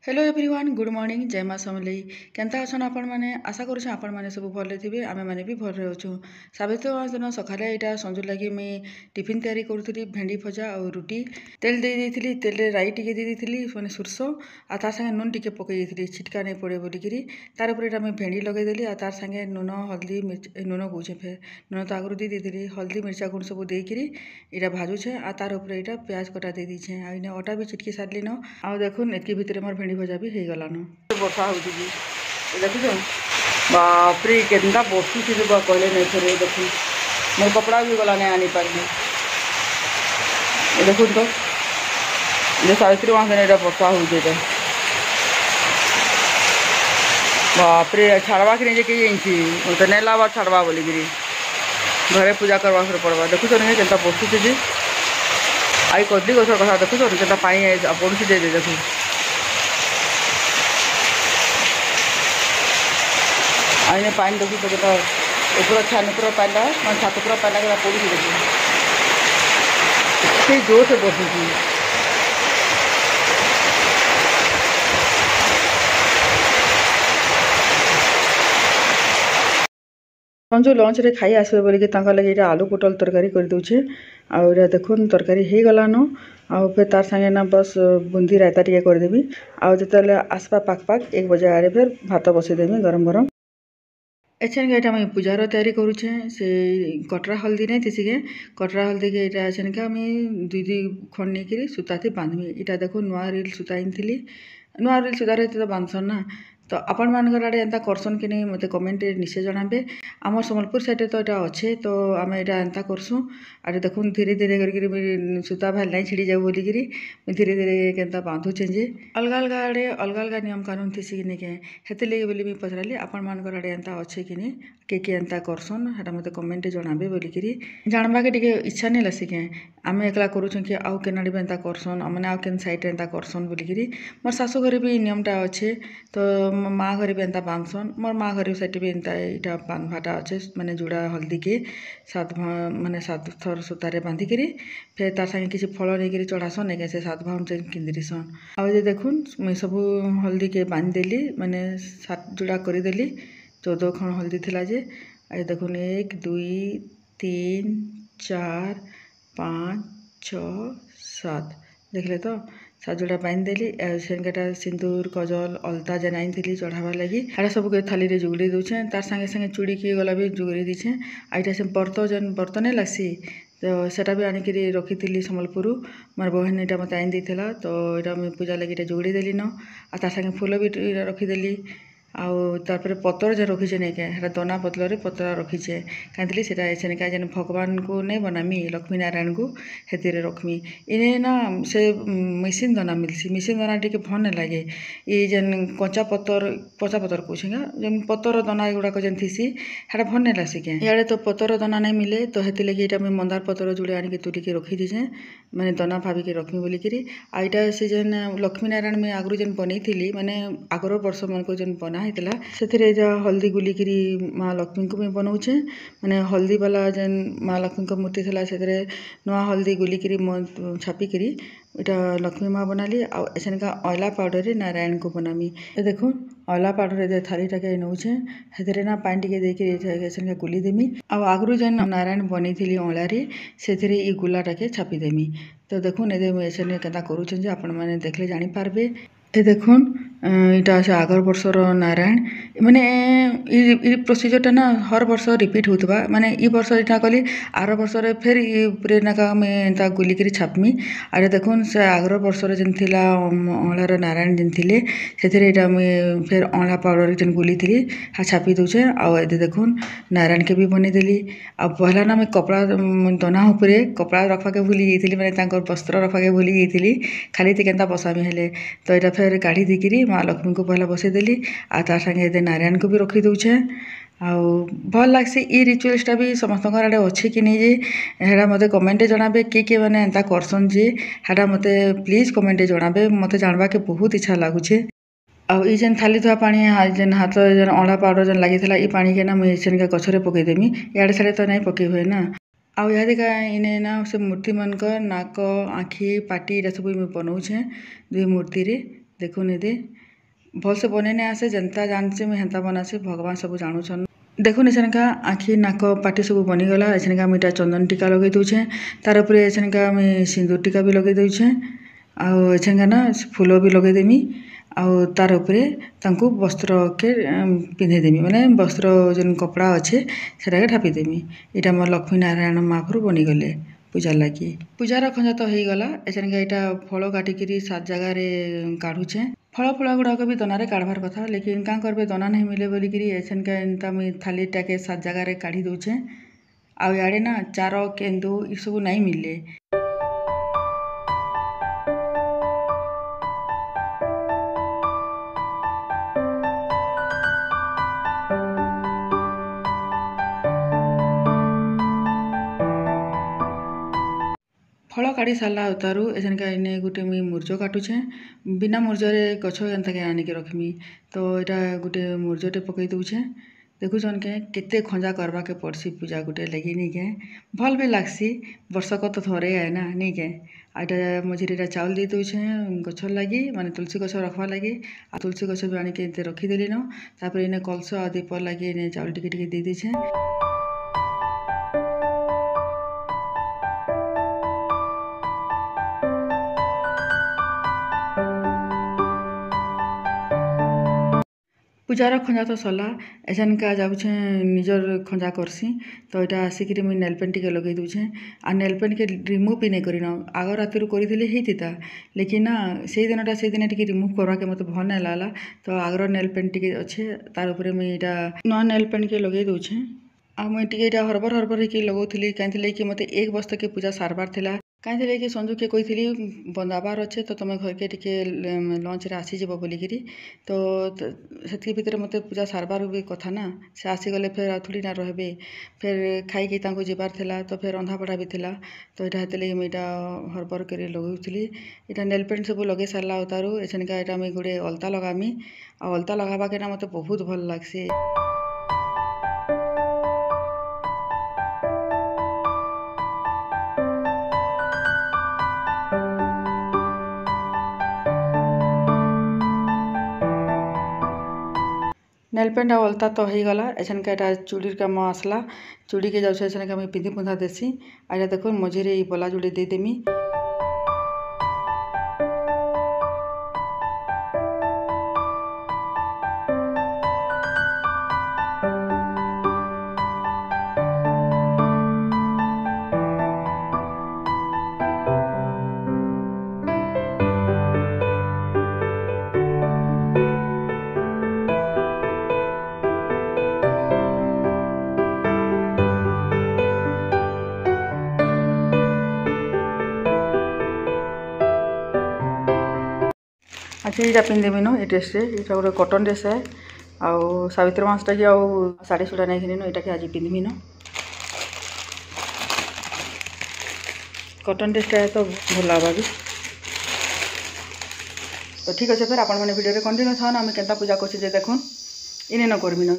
Hello everyone good morning जय माँ समलई केनता अछन आपण माने आशा करूछ आपण माने सब भले थिबे आमे माने भी भले रहछु। सावित्री मास दिन सकाले एटा संजु लगी मैं टिफिन तैयारी करूथली भेंडी भजा और रुटी तेल दे देथिली तेल रे राई टिके दे देथिली माने सुरसो आ तार संगे नून टिके पकई देथिली छिटका नै पड़े बोली करी तार ऊपर एटा मैं भेंडी लगे देली आ तार संगे नून हल्दी मिर्च नून गुछे फेर नून तो आगु दे देथिली हल्दी मिर्चा गुण सब दे करी एटा भाजु छे आ तार ऊपर एटा प्याज कटा दे दी छे आ इने आटा भी चिटकी सारली न आ देखुन एतकी भितरे मोर भेंडी भजा भी हो गलान वर्षा हो देखुछ बापरे केनता बसुची कहले नहीं थे देखु मोर कपड़ा भी गला नहीं आनी पारि देखुन तो ये सावित्री मास दिन वर्षा हो बापरे छाड़वा कि नहीं कहीं तो नहीं लावा छाड़वा बोलिकी घरे पूजा करवा पड़वा देखुच केनता बसुची आई कदली गछ कथा देखुच केनता पानी पड़ुची दे देखु आईने पानी देखु तो केटा ऊपर छान पूरा पाला मैं छात पूरा पाला के पड़ुची देखु से जोर से बसुची संजो लंच रे खाई आसबे बोलिकी तांका लगे ये आलू पोटल तरकारी कर दूचे और देखुन तरकारी हो गलान आउ फिर तार संगे ना बस बुंदी रायता टिके करदेवी आउ जिते आसपा पाक पाक 1 बजे आड़े फिर भात बसईदेवी गरम गरम एछन के मैं पूजार तैयारी करुचे से कटरा हल्दी नहीं थी कटरा हल्दी के यहाँ एछन के मुझे 2 खंड नहीं सूता थी बांधमी इटा देखो नुआ रिल सूता आनी नुआ रिल सूता रहते तो बांधसन ना तो आपण मानकर आड़े एंता करसन कि नहीं मत कमेंट निश्चय जनाबे आम सम्बलपुर साइड तो यहाँ अच्छे तो आम यहाँ एंता करसूँ आड़े देखुन धीरे धीरे करके सूता भाई नहीं छिड़ी जाऊ बोलिकी धीरे धीरे केनता बांधुचे जे अलग अलग आड़े अलग अलग नियम कानून थी कि नहीं हेती लगे बोली मुझे पचराली आपण मानकर आड़े एंता अच्छे कि नहीं किए एंता करसन है मत कमेंट जनाबे बोलिकी जानवा के टिके इच्छा नहीं लसी के आम एकला करूँ कि आउ केनाड़ी भी एंता करसन मैंने आउ केन साइड एंता करसन बोलिकी मोर शाशु घर भी नियमटा अच्छे तो माँ घर भी एंता बांधसन मोर माँ घर सेठी भी एंता इटा बांधवाटा अच्छे मैंने जुड़ा हल्दी के 7 माने 7 थर सूतारे बांधिकी फिर तार संगे किसी फल नहीं चढ़ासन नहीं से 7 भाव किंदिसन आ देखुन मुई सब हल्दी के बांधिदेली मैंने 7 जुड़ा करदेली 14 खण हल्दी थिला जे आ देखुन 1 2 3 4 5 6 7 देखले तो 7 जोड़ा बांधिदेली सेनकेटा सिंदूर कजल अलता जेन आनी चढ़ावा लगी एटा सब थाली रे जुगड़ी दूचे तार संगे संगे चूड़ी की गला भी जुगड़ी दीछे आईटा से बर्त जेन बर्त नहीं लगसी तो सेटा भी आनिक रखी सम्बलपुर मोर बहन यहाँ मत आनी देला तो यहाँ मुझे पूजा लगे जुगड़ी देली न आ तार संगे फूल भी रखीदेली आउे पतर जो रखीचे नहीं क्या दना पतल पतरा रखीचे कहीं से एछेनिका जेन भगवान को नहीं बनामी लक्ष्मी नारायण को हेती रखमी इने ना से मिसिन दना मिलसी मिसिन दना टी भल नहीं लगे ये जेन कंचा पतर कौन जेन पतर दना गुड़ाक जेन थी है भल नहीं लसी क्या इे तो पतर दना नहीं मिले तो हेती लगे यहाँ मुझे मंदार पतर जुड़े आनिक तुटिक रखी दीचे मैंने दना भाविक रखमी बोलिकी आईटा से जेन लक्ष्मी नारायण मुझे आगु जेन बनई मैंने आगर वर्ष मन को जेन बना से हल्दी गुलिकी माँ लक्ष्मी को भी बनाऊे मैंने हल्दी वाला जेन माँ लक्ष्मी को मूर्ति थी से नुआ हल्दी गुलिकी छापिकी इटा लक्ष्मी माँ बनाली आछनका अला पाउडर नारायण को बनामी देखो अला पाउडर थालीटा नौचे से ना पानी टिके देखे गुली देमी आगु जेन नारायण बनई अलारे से गुलाटा छापिदेमी तो देखुन ये केता करुँचे आपण मैंने देखले जानीपारे ए देखुन इटा से आगर वर्षर नारायण माने प्रोसीजरटा ना हर वर्ष रिपीट होता माने ई वर्ष इटा कली आर वर्ष फिर ये नाका मैं गुलिकी छापमी आरे देखुन से आगर वर्षर जेन थिला अँलार नारायण जेन थिले से मुझे फिर अँला पाउडर जेन गुली थी हाँ छापी दूचे आए देखुन नारायण के भी बनईदेली आ पहला ना मैं कपड़ा दना उपरे कपड़ा रखवाके भूली जाइली मैंने वस्त्र रखवाके भूली जाइली खाली केनता बसामी हेले तो यहाँ फिर काढ़ी देकिरी माँ लक्ष्मी को पहला बसईदेली आ तार संगे नारायण को भी रखी दूचे आउ भल लगसी ई रिचुअल्सटा भी समस्त आड़े अच्छे कि नहीं जे मत कमेंट जनाबे किए मैंने एंता करसन जे है मत प्लीज कमेंट जनाबे मत जानवा के बहुत इच्छा लगुचे आई जेन थाली धुआ पानी जेन हाथ जेन अँला पाउडर जेन लगी ये पानी के ना मुझे सेनका गछरे पकईदेमी इे साड़े तो नहीं पकई हुए ना आउ इहादिका इने ना से मूर्ति मनकर नाक आँखि पाटी ये सब बनाऊे 2 मूर्ति रे देखुन ये भल से बने नहीं आसे जनता जानसे मुझे हेन्ता बनासे भगवान सब जानूछन। देखुन एछनका आखि नाक पाटी सब बनीगला। एछनका मुझे चंदन टीका लगे दूचे तार उपरे एछनका मुझे सिंदूर टीका भी लगे दूचे आउ एछनका ना फूल भी लगे देमी आउ तार उपरे तांको वस्त्र के पिंधेदेमी माने वस्त्र जन कपड़ा अच्छे सेटा के ढापिदेमी। इटा मोर लक्ष्मी नारायण महाप्रभु बनीगले पूजा लगी। पूजार खंजा तो हो गला। एछनका इटा फल काटिकी 7 जगार काढ़ुचे। फल फल गुड़ाक भी दनारे काढ़बार कथा लेकिन क्या करबे दना नहीं मिले बोलिकी एछनका एंता मुई थालीटा के 7 जगार काढ़ी दूचे। आउ याड़े ना चार केंदू ई सब नहीं मिले। फल काढ़ी सारा उतारू एछनका इने गोटे मुई मुर्ज काटुछे। बिना मुर्जरे गछ एंता के आनिके रखमी तो इटा गोटे मुर्जटे पकई दूचे। देखुछन के केते खंजा करबा के पड़सी पूजा गोटे लगी नहीं के भल भी लागसी। वर्षक तो थोड़े आए ना नहीं के आटा मझे चाउल दे दूचे गछ लगी माने तुलसी गछ रखवा लगी आ तुलसी गछ भी आनिके रखीदेली न तापर इने कलश आ दीप लगी इने चाउल टिके दे दीछे। पूजार खंजा तो सरला। एछनका जाऊे निजर खंजा करसी तो यहाँ आसिक मुझे नेल पेंट टिके लगे दूचे आ नेल पेंट के रिमूव भी नहीं करना आग राति करी होता लेकिन ना से दिनटा से दिन टिके रिमूव करवा के मत भल नहीं लागला तो आगर नेल पेंट टिके अच्छे तार उपरे मुझे यहाँ नआ नेल पेंट के लगे दूचे। आ मुझे टिके हरबर होकर लगाऊली कहीं कि मत 1 वर्ष के पूजा सारबार थिला कहीं कि संजू के कही बंदाबार अच्छे तो तुम घर के टिके लंच रे आसीज बोलिकी तो से भितर मत पूजा सारबार भी कथा ना से आसीगले फिर आथुड़ी ना रहे फिर खाई जीवार थिला तो फिर रंधा बढ़ा भी थिला तो यहाँ हेतु मुझे हरबर कर लगाऊली। यहाँ नेल पेंट सब लगे सारा उतारू एछनका यहाँ मुझे गोटे अलता लगामी आ अलता लगाबा के ना मत बहुत भल लगसी। नेल पेंट आ अलता तो हो गला। एछनका यहाँ चूड़ी काम आसला चूड़ी के जाऊे एछनका मुझे पिंधि पुंधा देसी आ यहाँ देखो मझे बला जोड़ी देदेमी। अच्छा ये पिंधेमी न ये ड्रेस ये गोटे कटन ड्रेस है आउ सावित्री मासटा कि आउ साड़ी सुड़ा नहीं न यहाँ आज पिंधमी न कटन ड्रेसटा है तो भल लगा भी तो ठीक अच्छे फिर आपण मैंने भिडियो कंटिन्यू था आम के पूजा कर देखुन इने न करमी न।